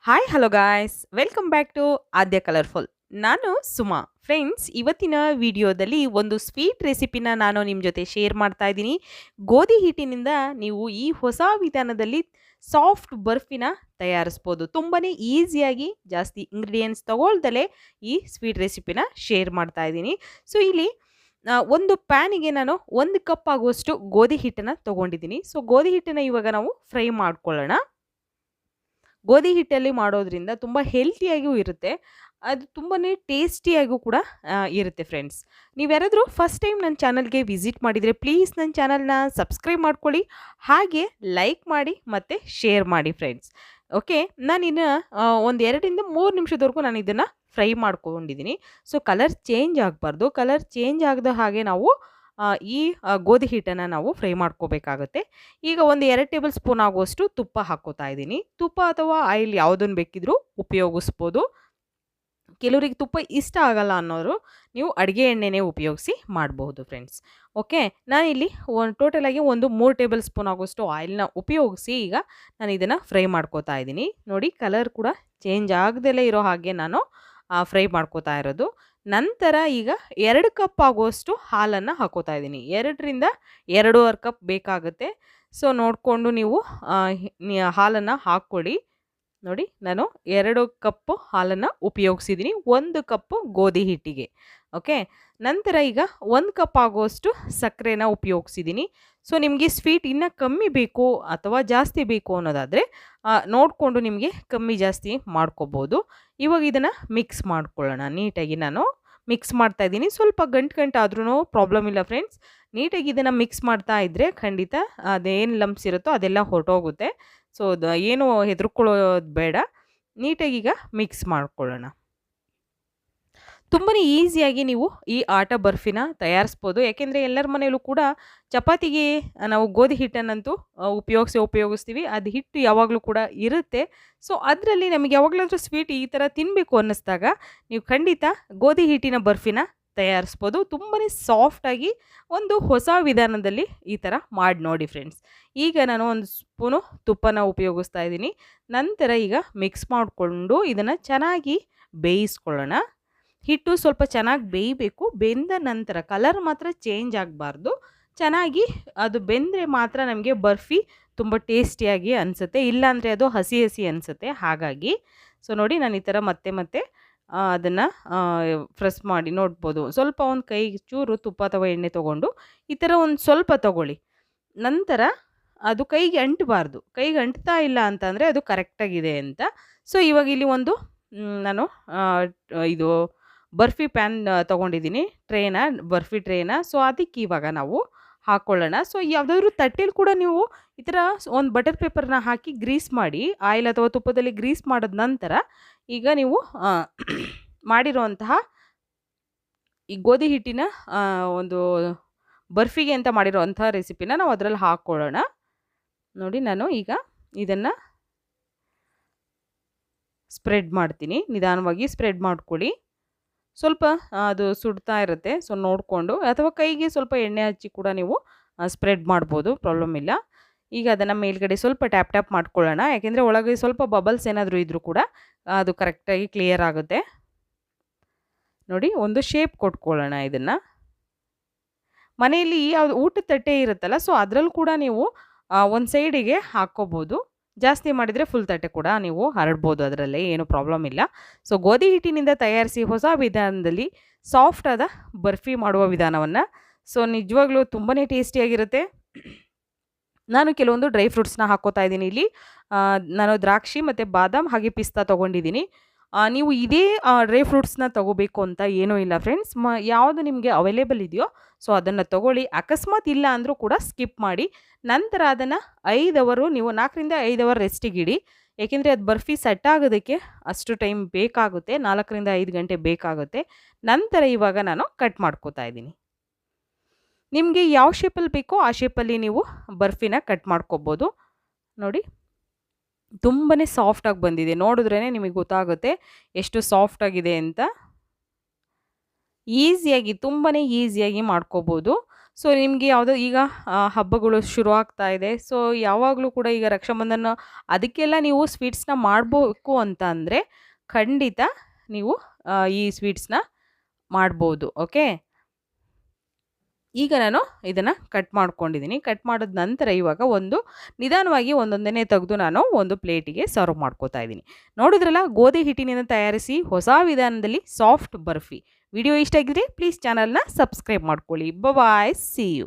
Hi hello guys welcome back to Aadya colourful. ನಾನು Suma. Friends, ಇವತ್ತಿನ ವಿಡಿಯೋದಲ್ಲಿ ಒಂದು ಸ್ವೀಟ್ ರೆಸಿಪಿನ ನಾನು ನಿಮ್ಮ ಜೊತೆ ಶೇರ್ ಮಾಡ್ತಾ ಇದ್ದೀನಿ. ಗೋಧಿ ಹಿಟ್ಟಿನಿಂದ ನೀವು ಈ ಹೊಸ ವಿಧಾನದಲ್ಲಿ ಸಾಫ್ಟ್ ಬರ್ಫಿನ ತಯಾರಿಸ್ಬೋದು. ತುಂಬಾ ಈಸಿಯಾಗಿ ಜಾಸ್ತಿ ಇಂಗ್ರೀಡಿಯೆಂಟ್ಸ್ ತಗೊಳ್ದಲೇ ಈ ಸ್ವೀಟ್ ರೆಸಿಪಿನ ಶೇರ್ ಮಾಡ್ತಾ ಇದ್ದೀನಿ. ಸೊ ಇಲ್ಲಿ ಒಂದು ಪ್ಯಾನಿಗೆ ನಾನು 1 ಕಪ್ ಆಗುವಷ್ಟು ಗೋಧಿ ಹಿಟ್ಟನ್ನು ತೊಗೊಂಡಿದ್ದೀನಿ. ಸೊ ಗೋಧಿ ಹಿಟ್ಟನ್ನು ಇವಾಗ ನಾವು ಫ್ರೈ ಮಾಡ್ಕೊಳ್ಳೋಣ. ಗೋಧಿ ಹಿಟ್ಟಲ್ಲಿ ಮಾಡೋದ್ರಿಂದ ತುಂಬ ಹೆಲ್ತಿಯಾಗಿಯೂ ಇರುತ್ತೆ. ಅದು ತುಂಬಾ ಟೇಸ್ಟಿಯಾಗೂ ಕೂಡ ಇರುತ್ತೆ ಫ್ರೆಂಡ್ಸ್. ನೀವ್ಯಾರಾದರೂ ಫಸ್ಟ್ ಟೈಮ್ ನನ್ನ ಚಾನಲ್ಗೆ ವಿಸಿಟ್ ಮಾಡಿದರೆ ಪ್ಲೀಸ್ ನನ್ನ ಚಾನಲ್ನ ಸಬ್ಸ್ಕ್ರೈಬ್ ಮಾಡ್ಕೊಳ್ಳಿ, ಹಾಗೆ ಲೈಕ್ ಮಾಡಿ ಮತ್ತು ಶೇರ್ ಮಾಡಿ ಫ್ರೆಂಡ್ಸ್. ಓಕೆ, ನಾನಿನ್ನು ಒಂದು 2 3 ನಿಮಿಷದವರೆಗೂ ನಾನು ಇದನ್ನು ಫ್ರೈ ಮಾಡ್ಕೊಂಡಿದ್ದೀನಿ. ಸೊ ಕಲರ್ ಚೇಂಜ್ ಆಗಬಾರ್ದು. ಕಲರ್ ಚೇಂಜ್ ಆಗದ ಹಾಗೆ ನಾವು ಈ ಗೋಧಿ ಹಿಟ್ಟನ್ನು ನಾವು ಫ್ರೈ ಮಾಡ್ಕೋಬೇಕಾಗುತ್ತೆ. ಈಗ ಒಂದು 2 ಟೇಬಲ್ ಸ್ಪೂನ್ ಆಗುವಷ್ಟು ತುಪ್ಪ ಹಾಕ್ಕೋತಾ ಇದ್ದೀನಿ. ತುಪ್ಪ ಅಥವಾ ಆಯಿಲ್ ಯಾವುದನ್ನು ಬೇಕಿದ್ರೂ ಉಪಯೋಗಿಸ್ಬೋದು. ಕೆಲವರಿಗೆ ತುಪ್ಪ ಇಷ್ಟ ಆಗಲ್ಲ ಅನ್ನೋರು ನೀವು ಅಡುಗೆ ಎಣ್ಣೆನೇ ಉಪಯೋಗಿಸಿ ಮಾಡಬಹುದು ಫ್ರೆಂಡ್ಸ್. ಓಕೆ, ನಾನಿಲ್ಲಿ ಟೋಟಲಾಗಿ ಒಂದು 3 ಟೇಬಲ್ ಸ್ಪೂನ್ ಆಗುವಷ್ಟು ಆಯಿಲ್ನ ಉಪಯೋಗಿಸಿ ಈಗ ನಾನು ಇದನ್ನು ಫ್ರೈ ಮಾಡ್ಕೋತಾ ಇದ್ದೀನಿ. ನೋಡಿ, ಕಲರ್ ಕೂಡ ಚೇಂಜ್ ಆಗದಲ್ಲೇ ಇರೋ ಹಾಗೆ ನಾನು ಫ್ರೈ ಮಾಡ್ಕೋತಾ ಇರೋದು. ನಂತರ ಈಗ 2 ಕಪ್ ಆಗುವಷ್ಟು ಹಾಲನ್ನು ಹಾಕೋತಾ ಇದ್ದೀನಿ. 2ರಿಂದ 2.5 ಕಪ್ ಬೇಕಾಗುತ್ತೆ. ಸೊ ನೋಡಿಕೊಂಡು ನೀವು ಹಾಲನ್ನು ಹಾಕ್ಕೊಳ್ಳಿ. ನೋಡಿ, ನಾನು 2 ಕಪ್ಪು ಹಾಲನ್ನು ಉಪಯೋಗಿಸಿದ್ದೀನಿ 1 ಕಪ್ಪು ಗೋಧಿ ಹಿಟ್ಟಿಗೆ. ಓಕೆ, ನಂತರ ಈಗ 1 ಕಪ್ ಆಗುವಷ್ಟು ಸಕ್ಕರೆನ ಉಪಯೋಗಿಸಿದ್ದೀನಿ. ಸೊ ನಿಮಗೆ ಸ್ವೀಟ್ ಇನ್ನೂ ಕಮ್ಮಿ ಬೇಕು ಅಥವಾ ಜಾಸ್ತಿ ಬೇಕು ಅನ್ನೋದಾದರೆ ನೋಡಿಕೊಂಡು ನಿಮಗೆ ಕಮ್ಮಿ ಜಾಸ್ತಿ ಮಾಡ್ಕೋಬೋದು. ಇವಾಗ ಇದನ್ನು ಮಿಕ್ಸ್ ಮಾಡ್ಕೊಳ್ಳೋಣ. ನೀಟಾಗಿ ನಾನು ಮಿಕ್ಸ್ ಮಾಡ್ತಾ ಇದ್ದೀನಿ. ಸ್ವಲ್ಪ ಗಂಟು ಆದ್ರೂ ಪ್ರಾಬ್ಲಮ್ ಇಲ್ಲ ಫ್ರೆಂಡ್ಸ್. ನೀಟಾಗಿ ಇದನ್ನು ಮಿಕ್ಸ್ ಮಾಡ್ತಾ ಇದ್ದರೆ ಖಂಡಿತ ಅದೇನು ಲಂಪ್ಸ್ ಇರುತ್ತೋ ಅದೆಲ್ಲ ಹೊರಟೋಗುತ್ತೆ. ಸೊ ಏನು ಹೆದರ್ಕೊಳ್ಳೋದು ಬೇಡ. ನೀಟಾಗಿ ಈಗ ಮಿಕ್ಸ್ ಮಾಡ್ಕೊಳ್ಳೋಣ. ತುಂಬಾ ಈಸಿಯಾಗಿ ನೀವು ಈ ಆಟ ಬರ್ಫಿನ ತಯಾರಿಸ್ಬೋದು. ಯಾಕೆಂದರೆ ಎಲ್ಲರ ಮನೆಯಲ್ಲೂ ಕೂಡ ಚಪಾತಿಗೆ ನಾವು ಗೋಧಿ ಹಿಟ್ಟನ್ನಂತೂ ಉಪಯೋಗಿಸ್ತೀವಿ. ಅದು ಹಿಟ್ಟು ಯಾವಾಗಲೂ ಕೂಡ ಇರುತ್ತೆ. ಸೊ ಅದರಲ್ಲಿ ನಮಗೆ ಯಾವಾಗಲಾದರೂ ಸ್ವೀಟ್ ಈ ಥರ ತಿನ್ನಬೇಕು ಅನ್ನಿಸ್ದಾಗ ನೀವು ಖಂಡಿತ ಗೋಧಿ ಹಿಟ್ಟಿನ ಬರ್ಫಿನ ತಯಾರಿಸ್ಬೋದು. ತುಂಬಾ ಸಾಫ್ಟಾಗಿ ಒಂದು ಹೊಸ ವಿಧಾನದಲ್ಲಿ ಈ ಥರ ಮಾಡಿ ನೋಡಿ ಫ್ರೆಂಡ್ಸ್. ಈಗ ನಾನು 1 ಸ್ಪೂನು ತುಪ್ಪನ ಉಪಯೋಗಿಸ್ತಾ ಇದ್ದೀನಿ. ನಂತರ ಈಗ ಮಿಕ್ಸ್ ಮಾಡಿಕೊಂಡು ಇದನ್ನು ಚೆನ್ನಾಗಿ ಬೇಯಿಸ್ಕೊಳ್ಳೋಣ. ಹಿಟ್ಟು ಸ್ವಲ್ಪ ಚೆನ್ನಾಗಿ ಬೇಯಬೇಕು. ಬೆಂದ ನಂತರ ಕಲರ್ ಮಾತ್ರ ಚೇಂಜ್ ಆಗಬಾರ್ದು. ಚೆನ್ನಾಗಿ ಅದು ಬೆಂದರೆ ಮಾತ್ರ ನಮಗೆ ಬರ್ಫಿ ತುಂಬ ಟೇಸ್ಟಿಯಾಗಿ ಅನಿಸುತ್ತೆ. ಇಲ್ಲಾಂದರೆ ಅದು ಹಸಿ ಹಸಿ ಅನಿಸುತ್ತೆ. ಹಾಗಾಗಿ ಸೊ ನೋಡಿ, ನಾನು ಈ ಥರ ಮತ್ತೆ ಅದನ್ನು ಪ್ರೆಸ್ ಮಾಡಿ ನೋಡ್ಬೋದು. ಸ್ವಲ್ಪ ಒಂದು ಕೈಗೆ ಚೂರು ತುಪ್ಪ ಅಥವಾ ಎಣ್ಣೆ ತೊಗೊಂಡು ಈ ಥರ ಒಂದು ಸ್ವಲ್ಪ ತೊಗೊಳ್ಳಿ. ನಂತರ ಅದು ಕೈಗೆ ಅಂಟಬಾರ್ದು. ಕೈಗೆ ಅಂಟ್ತಾ ಇಲ್ಲ ಅಂತಂದರೆ ಅದು ಕರೆಕ್ಟಾಗಿದೆ ಅಂತ. ಸೊ ಇವಾಗ ಇಲ್ಲಿ ಒಂದು ನಾನು ಇದು ಬರ್ಫಿ ಪ್ಯಾನ್ ತೊಗೊಂಡಿದ್ದೀನಿ, ಬರ್ಫಿ ಟ್ರೇನ. ಸೊ ಅದಕ್ಕೆ ಇವಾಗ ನಾವು ಹಾಕ್ಕೊಳ್ಳೋಣ. ಸೊ ಯಾವುದಾದ್ರೂ ತಟ್ಟೆಲಿ ಕೂಡ ನೀವು ಈ ಥರ ಒಂದು ಬಟರ್ ಪೇಪರ್ನ ಹಾಕಿ ಗ್ರೀಸ್ ಮಾಡಿ, ಆಯಿಲ್ ಅಥವಾ ತುಪ್ಪದಲ್ಲಿ ಗ್ರೀಸ್ ಮಾಡಿದ ನಂತರ ಈಗ ನೀವು ಮಾಡಿರೋಂತಹ ಈ ಗೋಧಿ ಹಿಟ್ಟಿನ ಒಂದು ಬರ್ಫಿಗೆ ಅಂತ ಮಾಡಿರೋಂಥ ರೆಸಿಪಿನ ನಾವು ಅದರಲ್ಲಿ ಹಾಕ್ಕೊಳ್ಳೋಣ. ನೋಡಿ, ನಾನು ಈಗ ಇದನ್ನು ಸ್ಪ್ರೆಡ್ ಮಾಡ್ತೀನಿ. ನಿಧಾನವಾಗಿ ಸ್ಪ್ರೆಡ್ ಮಾಡ್ಕೊಳ್ಳಿ. ಸ್ವಲ್ಪ ಅದು ಸುಡ್ತಾ ಇರುತ್ತೆ. ಸೊ ನೋಡಿಕೊಂಡು ಅಥವಾ ಕೈಗೆ ಸ್ವಲ್ಪ ಎಣ್ಣೆ ಹಚ್ಚಿ ಕೂಡ ನೀವು ಸ್ಪ್ರೆಡ್ ಮಾಡ್ಬೋದು, ಪ್ರಾಬ್ಲಮ್ ಇಲ್ಲ. ಈಗ ಅದನ್ನು ಮೇಲ್ಗಡೆ ಸ್ವಲ್ಪ ಟ್ಯಾಪ್ ಮಾಡ್ಕೊಳ್ಳೋಣ. ಯಾಕೆಂದರೆ ಒಳಗೆ ಸ್ವಲ್ಪ ಬಬಲ್ಸ್ ಏನಾದರೂ ಇದ್ದರೂ ಕೂಡ ಅದು ಕರೆಕ್ಟಾಗಿ ಕ್ಲಿಯರ್ ಆಗುತ್ತೆ. ನೋಡಿ, ಒಂದು ಶೇಪ್ ಕೊಟ್ಕೊಳ್ಳೋಣ. ಇದನ್ನು ಮನೆಯಲ್ಲಿ ಯಾವುದು ಊಟದ ತಟ್ಟೆ ಇರುತ್ತಲ್ಲ, ಸೊ ಅದರಲ್ಲೂ ಕೂಡ ನೀವು ಒಂದು ಸೈಡಿಗೆ ಹಾಕ್ಕೋಬೋದು. ಜಾಸ್ತಿ ಮಾಡಿದರೆ ಫುಲ್ ತಟ್ಟೆ ಕೂಡ ನೀವು ಹರಡ್ಬೋದು, ಅದರಲ್ಲೇ ಏನು ಪ್ರಾಬ್ಲಮ್ ಇಲ್ಲ. ಸೊ ಗೋಧಿ ಹಿಟ್ಟಿನಿಂದ ತಯಾರಿಸಿ ಹೊಸ ವಿಧಾನದಲ್ಲಿ ಸಾಫ್ಟ್ ಆದ ಬರ್ಫಿ ಮಾಡುವ ವಿಧಾನವನ್ನು ಸೊ ನಿಜವಾಗ್ಲೂ ತುಂಬಾ ಟೇಸ್ಟಿಯಾಗಿರುತ್ತೆ. ನಾನು ಕೆಲವೊಂದು ಡ್ರೈ ಫ್ರೂಟ್ಸ್ನ ಹಾಕ್ಕೋತಾ ಇದ್ದೀನಿ. ಇಲ್ಲಿ ನಾನು ದ್ರಾಕ್ಷಿ ಮತ್ತು ಬಾದಾಮ್ ಹಾಗೆ ಪಿಸ್ತಾ ತೊಗೊಂಡಿದ್ದೀನಿ. ನೀವು ಇದೇ ಡ್ರೈ ಫ್ರೂಟ್ಸ್ನ ತೊಗೋಬೇಕು ಅಂತ ಏನೂ ಇಲ್ಲ ಫ್ರೆಂಡ್ಸ್. ಯಾವುದು ನಿಮಗೆ ಅವೈಲೇಬಲ್ ಇದೆಯೋ ಸೊ ಅದನ್ನು ತೊಗೊಳ್ಳಿ. ಅಕಸ್ಮಾತ್ ಇಲ್ಲ ಅಂದರೂ ಕೂಡ ಸ್ಕಿಪ್ ಮಾಡಿ. ನಂತರ ಅದನ್ನು 5 ಅವರು ನೀವು 4ರಿಂದ 5 ಅವರ್ ರೆಸ್ಟಿಗಿಡಿ. ಏಕೆಂದರೆ ಅದು ಬರ್ಫಿ ಸೆಟ್ ಆಗೋದಕ್ಕೆ ಅಷ್ಟು ಟೈಮ್ ಬೇಕಾಗುತ್ತೆ. 4ರಿಂದ 5 ಗಂಟೆ ಬೇಕಾಗುತ್ತೆ. ನಂತರ ಇವಾಗ ನಾನು ಕಟ್ ಮಾಡ್ಕೋತಾ ಇದ್ದೀನಿ. ನಿಮಗೆ ಯಾವ ಶೇಪಲ್ಲಿ ಬೇಕೋ ಆ ಶೇಪಲ್ಲಿ ನೀವು ಬರ್ಫಿನ ಕಟ್ ಮಾಡ್ಕೋಬೋದು. ನೋಡಿ, ತುಂಬಾ ಸಾಫ್ಟಾಗಿ ಬಂದಿದೆ. ನೋಡಿದ್ರೇ ನಿಮಗೆ ಗೊತ್ತಾಗುತ್ತೆ ಎಷ್ಟು ಸಾಫ್ಟಾಗಿದೆ ಅಂತ. ಈಸಿಯಾಗಿ, ತುಂಬಾ ಈಸಿಯಾಗಿ ಮಾಡ್ಕೋಬೋದು. ಸೊ ನಿಮಗೆ ಯಾವುದೋ ಈಗ ಹಬ್ಬಗಳು ಶುರು ಆಗ್ತಾ ಇದೆ. ಸೊ ಯಾವಾಗಲೂ ಕೂಡ ಈಗ ರಕ್ಷಾಬಂಧನ ಅದಕ್ಕೆಲ್ಲ ನೀವು ಸ್ವೀಟ್ಸ್‌ನ ಮಾಡಬೇಕು ಅಂತ ಅಂದರೆ ಖಂಡಿತ ನೀವು ಈ ಸ್ವೀಟ್ಸ್‌ನ ಮಾಡ್ಬೋದು. ಓಕೆ. ಈಗ ನಾನು ಇದನ್ನು ಕಟ್ ಮಾಡ್ಕೊಂಡಿದ್ದೀನಿ. ಕಟ್ ಮಾಡಿದ ನಂತರ ಇವಾಗ ನಿಧಾನವಾಗಿ ಒಂದೊಂದನ್ನೇ ತೆಗೆದು ನಾನು ಒಂದು ಪ್ಲೇಟಿಗೆ ಸರ್ವ್ ಮಾಡ್ಕೋತಾ ಇದ್ದೀನಿ. ನೋಡಿದ್ರಲ್ಲ, ಗೋಧಿ ಹಿಟ್ಟಿನಿಂದ ತಯಾರಿಸಿ ಹೊಸ ವಿಧಾನದಲ್ಲಿ ಸಾಫ್ಟ್ ಬರ್ಫಿ. ವಿಡಿಯೋ ಇಷ್ಟ ಆಗಿದ್ರೆ ಪ್ಲೀಸ್ ಚಾನಲ್ನ ಸಬ್ಸ್ಕ್ರೈಬ್ ಮಾಡ್ಕೊಳ್ಳಿ. ಬಾಯ್, ಸಿ ಯು.